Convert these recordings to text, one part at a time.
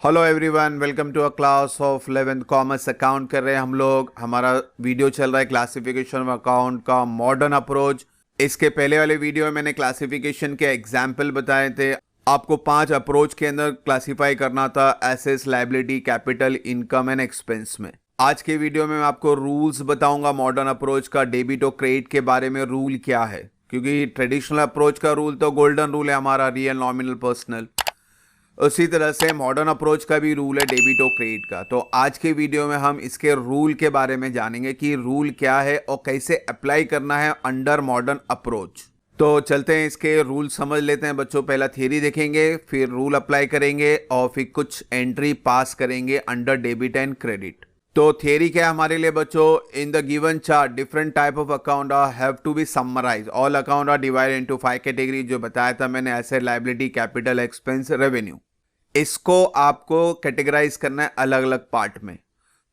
Hello everyone, welcome to a class of 11th commerce account कर रहे हैं हम लोग। हमारा वीडियो चल रहा है क्लासिफिकेशन ऑफ अकाउंट का मॉडर्न अप्रोच। इसके पहले वाले वीडियो में मैंने क्लासिफिकेशन के एग्जाम्पल बताए थे। आपको 5 अप्रोच के अंदर क्लासिफाई करना था, assets, liability, capital, income and expense में। आज के वीडियो में मैं आपको रूल्स बताऊंगा मॉडर्न अप्रोच का, डेबिट और क्रेडिट के बारे में रूल क्या है। क्योंकि ट्रेडिशनल अप्रोच का रूल तो गोल्डन रूल है हमारा, रियल, नॉमिनल, पर्सनल। उसी तरह से मॉडर्न अप्रोच का भी रूल है डेबिट और क्रेडिट का। तो आज के वीडियो में हम इसके रूल के बारे में जानेंगे कि रूल क्या है और कैसे अप्लाई करना है अंडर मॉडर्न अप्रोच। तो चलते हैं, इसके रूल समझ लेते हैं बच्चों। पहला थियरी देखेंगे, फिर रूल अप्लाई करेंगे और फिर कुछ एंट्री पास करेंगे अंडर डेबिट एंड क्रेडिट। तो थियरी क्या है हमारे लिए बच्चों? In the given chart different type of account have to be summarise. All account are divided into 5 category, जो बताया था मैंने, asset, liability, capital, expense, revenue. इसको आपको कैटेगराइज करना है अलग अलग पार्ट में।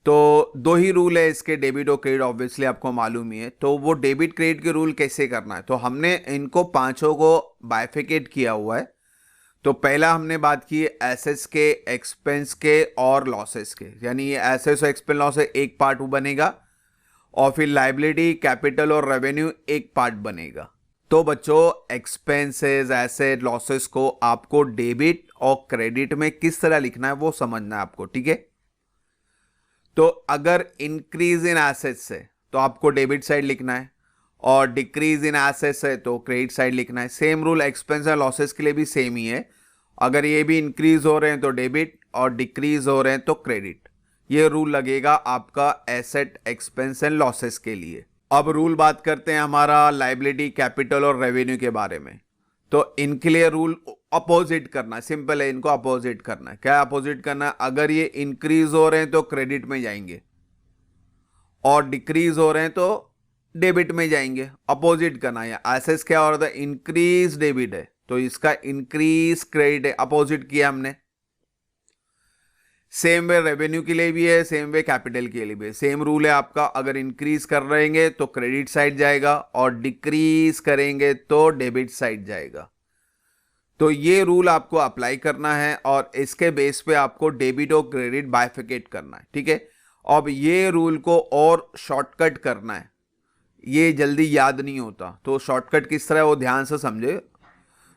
तो दो ही रूल है इसके, डेबिट और क्रेडिट, ऑब्वियसली आपको मालूम ही है। तो वो डेबिट क्रेडिट के रूल कैसे करना है, तो हमने इनको पांचों को बाइफिकेट किया हुआ है। तो पहला हमने बात की एसेट्स के, एक्सपेंस के और लॉसेस के, यानी ये एसेट्स और एक्सपेंस लॉसेस एक पार्ट बनेगा, और फिर लायबिलिटी, कैपिटल और रेवेन्यू एक पार्ट बनेगा। तो बच्चों, एक्सपेंसेस, एसेट, लॉसेस को आपको डेबिट और क्रेडिट में किस तरह लिखना है वो समझना है आपको, ठीक है। तो अगर इंक्रीज इन एसेट्स है तो आपको डेबिट साइड लिखना है, और डिक्रीज इन एसेट्स है तो क्रेडिट साइड लिखना है। सेम रूल एक्सपेंस और लॉसेस के लिए भी सेम ही है। अगर ये भी इंक्रीज हो रहे हैं तो डेबिट, और डिक्रीज हो रहे हैं तो क्रेडिट। ये रूल लगेगा आपका एसेट, एक्सपेंस एंड लॉसेस के लिए। अब रूल बात करते हैं हमारा लायबिलिटी, कैपिटल और रेवेन्यू के बारे में। तो इनके लिए रूल अपोजिट करना, सिंपल है, इनको अपोजिट करना है। क्या अपोजिट करना है? अगर ये इंक्रीज हो रहे हैं तो क्रेडिट में जाएंगे, और डिक्रीज हो रहे हैं तो डेबिट में जाएंगे। अपोजिट करना है। एसेट्स क्या हो रहा था? इंक्रीज डेबिट है तो इसका इंक्रीज क्रेडिट है, अपोजिट किया हमने। सेम वे रेवेन्यू के लिए भी है, सेम वे कैपिटल के लिए भी है। सेम रूल है आपका, अगर इंक्रीज कर रहेंगे तो क्रेडिट साइड जाएगा, और डिक्रीज करेंगे तो डेबिट साइड जाएगा। तो ये रूल आपको अप्लाई करना है, और इसके बेस पे आपको डेबिट और क्रेडिट बाइफिकेट करना है, ठीक है। अब ये रूल को और शॉर्टकट करना है, ये जल्दी याद नहीं होता। तो शॉर्टकट किस तरह है वो ध्यान से समझे।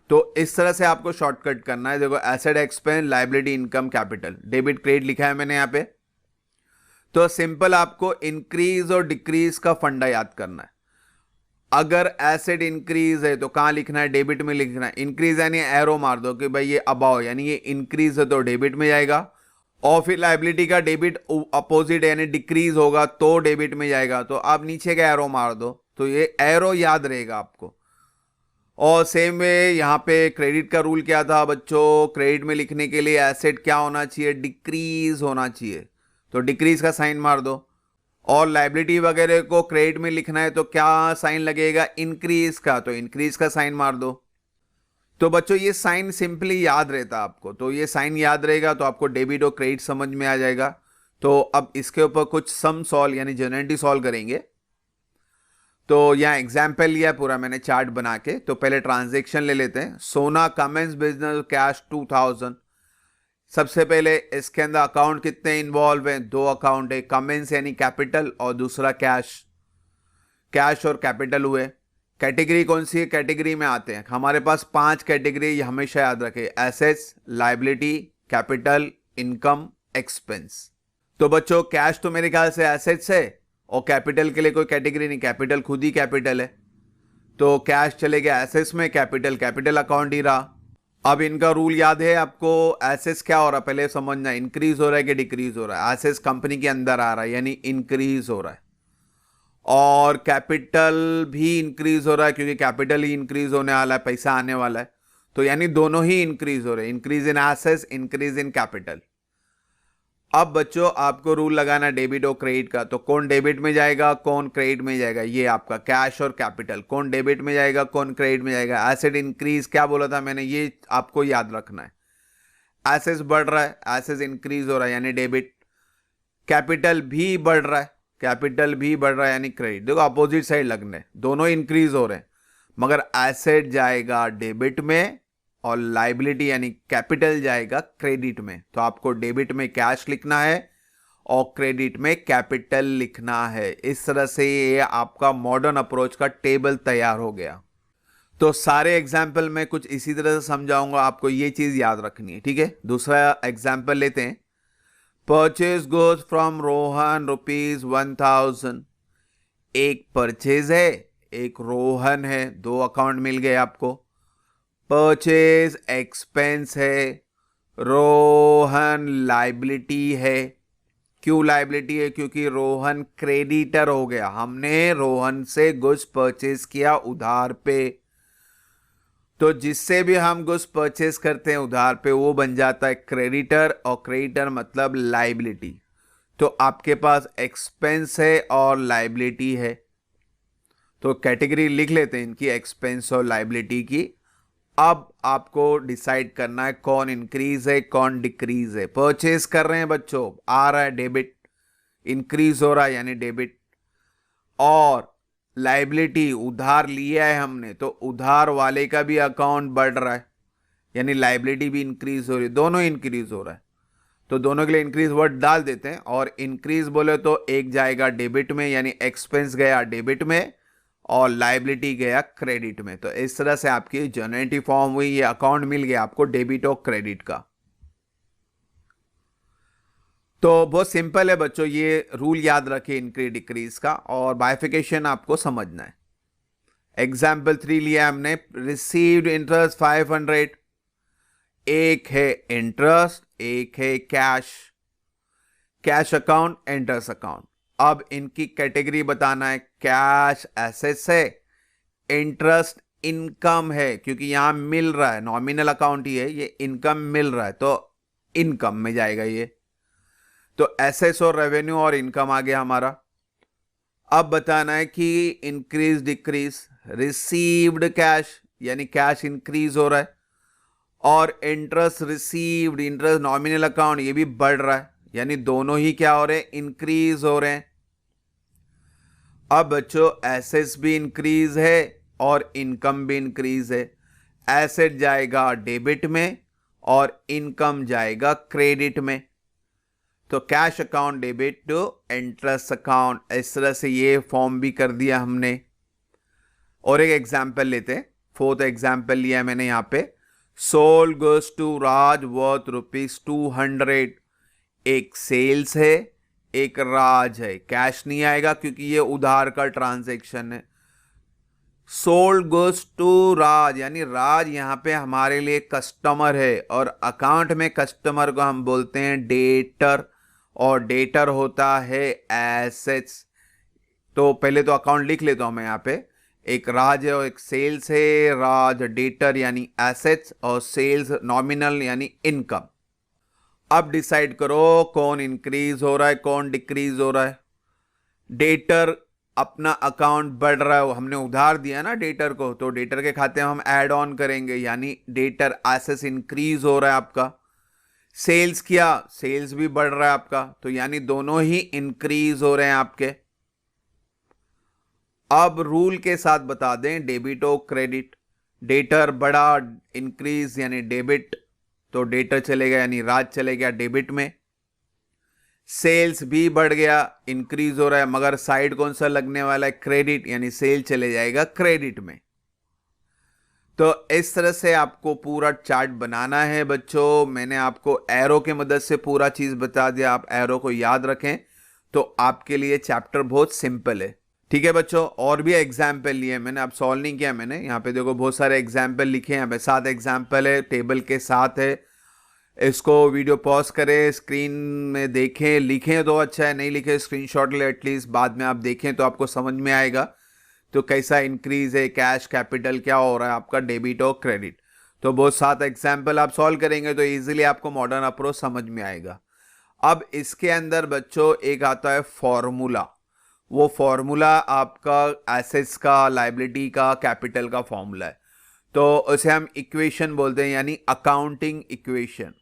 तो इस तरह से आपको शॉर्टकट करना है। देखो, asset, expense, liability, income, capital, debit, credit लिखा है मैंने यहाँ पे। तो सिंपल आपको इंक्रीज और डिक्रीज का फंडा याद करना है। अगर एसेट इंक्रीज है तो कहां लिखना है? डेबिट में लिखना है। इंक्रीज यानी एरो मार दो कि भाई ये अबाव, यानी ये इंक्रीज है तो डेबिट में जाएगा। और फिर लायबिलिटी का डेबिट अपोजिट यानी डिक्रीज होगा तो डेबिट में जाएगा, तो आप नीचे का एरो मार दो, तो ये एरो याद रहेगा आपको। और सेम वे यहां पे क्रेडिट का रूल क्या था बच्चों? क्रेडिट में लिखने के लिए एसेट क्या होना चाहिए? डिक्रीज होना चाहिए, तो डिक्रीज का साइन मार दो। और लायबिलिटी वगैरह को क्रेडिट में लिखना है तो क्या साइन लगेगा? इंक्रीज का, तो इंक्रीज का साइन मार दो। तो बच्चों, ये साइन सिंपली याद रहता आपको, तो ये साइन याद रहेगा तो आपको डेबिट और क्रेडिट समझ में आ जाएगा। तो अब इसके ऊपर कुछ सम सॉल्व यानी जनरलिटी सॉल्व करेंगे। तो यहाँ एग्जाम्पल लिया पूरा मैंने चार्ट बना के। तो पहले ट्रांजेक्शन ले लेते हैं। सोना कमेंस बिजनेस, कैश 2000। सबसे पहले इसके अंदर अकाउंट कितने इन्वॉल्व हैं? 2 अकाउंट है, कमेंस यानी कैपिटल और दूसरा कैश। कैश और कैपिटल हुए। कैटेगरी कौन सी है? कैटेगरी में आते हैं हमारे पास 5 कैटेगरी, हमेशा याद रखें, assets, liability, capital, income, expense. तो बच्चों, कैश तो मेरे ख्याल से एसेट्स है, और कैपिटल के लिए कोई कैटेगरी नहीं, कैपिटल खुद ही कैपिटल है। तो कैश चले गया एसेट्स में, कैपिटल कैपिटल अकाउंट ही रहा। अब इनका रूल याद है आपको। एसेट्स क्या हो रहा है पहले समझना, इंक्रीज हो रहा है कि डिक्रीज हो रहा है? एसेट्स कंपनी के अंदर आ रहा है यानी इंक्रीज हो रहा है, और कैपिटल भी इंक्रीज हो रहा है क्योंकि कैपिटल ही इंक्रीज होने वाला है, पैसा आने वाला है। तो यानी दोनों ही इंक्रीज हो रहे हैं, increase in assets, increase in capital. अब बच्चों, आपको रूल लगाना डेबिट और क्रेडिट का। तो कौन डेबिट में जाएगा, कौन क्रेडिट में जाएगा? ये आपका कैश और कैपिटल, कौन डेबिट में जाएगा, कौन क्रेडिट में जाएगा? एसेट इंक्रीज क्या बोला था मैंने, ये आपको याद रखना है। एसेट्स बढ़ रहा है, एसेट्स इंक्रीज हो रहा है यानी डेबिट। कैपिटल भी बढ़ रहा है, कैपिटल भी बढ़ रहा है यानी क्रेडिट। देखो, अपोजिट साइड लगने, दोनों इंक्रीज हो रहे हैं, मगर एसेट जाएगा डेबिट में और लाइबिलिटी यानी कैपिटल जाएगा क्रेडिट में। तो आपको डेबिट में कैश लिखना है और क्रेडिट में कैपिटल लिखना है। इस तरह से ये आपका मॉडर्न अप्रोच का टेबल तैयार हो गया। तो सारे एग्जाम्पल में कुछ इसी तरह से समझाऊंगा, आपको ये चीज याद रखनी है, ठीक है। दूसरा एग्जाम्पल लेते हैं। Purchase goes from Rohan ₹1000। एक परचेज है, एक रोहन है, दो अकाउंट मिल गए आपको। परचेज एक्सपेंस है, रोहन लाइबिलिटी है। क्यों लाइबिलिटी है? क्योंकि रोहन क्रेडिटर हो गया, हमने रोहन से गुड्स परचेज किया उधार पे। तो जिससे भी हम गुड्स परचेज करते हैं उधार पे वो बन जाता है क्रेडिटर, और क्रेडिटर मतलब लाइबिलिटी। तो आपके पास एक्सपेंस है और लाइबिलिटी है, तो कैटेगरी लिख लेते हैं इनकी, एक्सपेंस और लाइबिलिटी की। अब आपको डिसाइड करना है कौन इंक्रीज है कौन डिक्रीज है। परचेज कर रहे हैं बच्चों, आ रहा है डेबिट, इंक्रीज हो रहा है यानी डेबिट। और लाइबिलिटी उधार लिया है हमने, तो उधार वाले का भी अकाउंट बढ़ रहा है यानी लाइबिलिटी भी इंक्रीज हो रही है, दोनों इंक्रीज हो रहा है। तो दोनों के लिए इंक्रीज वर्ड डाल देते हैं। और इंक्रीज बोले तो एक जाएगा डेबिट में यानी एक्सपेंस गया डेबिट में और लाइबिलिटी गया क्रेडिट में। तो इस तरह से आपकी जनरेटिव फॉर्म हुई, ये अकाउंट मिल गया आपको डेबिट और क्रेडिट का। तो बहुत सिंपल है बच्चों, ये रूल याद रखें इंक्रीज डिक्रीज का, और बाइफिकेशन आपको समझना है। एग्जाम्पल 3 लिया हमने, रिसीव्ड इंटरेस्ट 500। एक है इंटरेस्ट, एक है cash, cash account, interest account. अब इनकी कैटेगरी बताना है, कैश एसेट्स है, इंटरेस्ट इनकम है, क्योंकि यहां मिल रहा है, नॉमिनल अकाउंट ही है, ये इनकम मिल रहा है तो इनकम में जाएगा ये। तो एसेट्स और रेवेन्यू और इनकम आ गया हमारा। अब बताना है कि इंक्रीज डिक्रीज, रिसीव्ड कैश यानी कैश इंक्रीज हो रहा है, और interest received, interest nominal account ये भी बढ़ रहा है, यानी दोनों ही क्या हो रहे हैं, इंक्रीज हो रहे हैं। अब बच्चों एसेट्स भी इंक्रीज है और इनकम भी इंक्रीज है। एसेट जाएगा डेबिट में और इनकम जाएगा क्रेडिट में। तो cash account debit to interest account, इस तरह से ये फॉर्म भी कर दिया हमने। और एक एग्जाम्पल लेते हैं, फोर्थ एग्जाम्पल लिया मैंने यहां पे, sold goods to Raj worth ₹200। एक सेल्स है एक राज है, कैश नहीं आएगा क्योंकि ये उधार का ट्रांजैक्शन है। सोल्ड गुड्स टू राज यानी राज यहां पे हमारे लिए कस्टमर है, और अकाउंट में कस्टमर को हम बोलते हैं डेटर, और डेटर होता है एसेट्स। तो पहले तो अकाउंट लिख लेता हूं मैं यहां पे, एक राज है और एक सेल्स है। राज डेटर यानी एसेट्स और सेल्स नॉमिनल यानी इनकम। अब डिसाइड करो कौन इंक्रीज हो रहा है कौन डिक्रीज हो रहा है। डेटर अपना अकाउंट बढ़ रहा है, हमने उधार दिया ना डेटर को, तो डेटर के खाते में हम ऐड ऑन करेंगे यानी डेटर एसेट्स इंक्रीज हो रहा है आपका। सेल्स किया, सेल्स भी बढ़ रहा है आपका, तो यानी दोनों ही इंक्रीज हो रहे हैं आपके। अब रूल के साथ बता दें डेबिट और क्रेडिट। डेटर बढ़ा इंक्रीज यानी डेबिट, तो डेटर चलेगा यानी राज चले गया डेबिट में। सेल्स भी बढ़ गया इंक्रीज हो रहा है, मगर साइड कौन सा लगने वाला है, क्रेडिट, यानी सेल चले जाएगा क्रेडिट में। तो इस तरह से आपको पूरा चार्ट बनाना है बच्चों। मैंने आपको एरो की मदद से पूरा चीज बता दिया, आप एरो को याद रखें तो आपके लिए चैप्टर बहुत सिंपल है। ठीक है बच्चों, और भी एग्जाम्पल लिए मैंने, अब सॉल्व नहीं किया मैंने। यहाँ पे देखो बहुत सारे एग्जाम्पल लिखे हैं, यहाँ पे 7 एग्जाम्पल है, टेबल के साथ है। इसको वीडियो पॉज करें, स्क्रीन में देखें, लिखें तो अच्छा है, नहीं लिखे स्क्रीनशॉट ले एटलीस्ट, बाद में आप देखें तो आपको समझ में आएगा तो कैसा इंक्रीज है, कैश कैपिटल क्या हो रहा है आपका, डेबिट और क्रेडिट। तो बहुत 7 एग्जाम्पल आप सॉल्व करेंगे तो इजीली आपको मॉडर्न अप्रोच समझ में आएगा। अब इसके अंदर बच्चों एक आता है फॉर्मूला। वो फॉर्मूला आपका एसेट्स का, लाइबिलिटी का, कैपिटल का फॉर्मूला है, तो उसे हम इक्वेशन बोलते हैं यानी अकाउंटिंग इक्वेशन।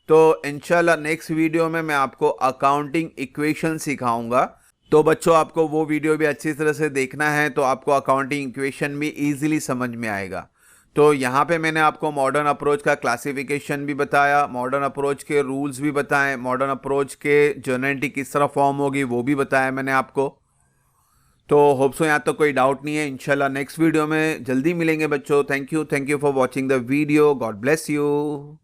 तो इंशाल्लाह नेक्स्ट वीडियो में मैं आपको अकाउंटिंग इक्वेशन सिखाऊंगा। तो बच्चों आपको वो वीडियो भी अच्छी तरह से देखना है, तो आपको अकाउंटिंग इक्वेशन भी इजीली समझ में आएगा। तो यहाँ पे मैंने आपको मॉडर्न अप्रोच का क्लासिफिकेशन भी बताया, मॉडर्न अप्रोच के रूल्स भी बताए, मॉडर्न अप्रोच के जर्नलिटी किस तरह फॉर्म होगी वो भी बताया मैंने आपको। तो होप सो यहाँ तो कोई डाउट नहीं है। इंशाल्लाह नेक्स्ट वीडियो में जल्दी मिलेंगे बच्चों। Thank you for watching the video. God bless you.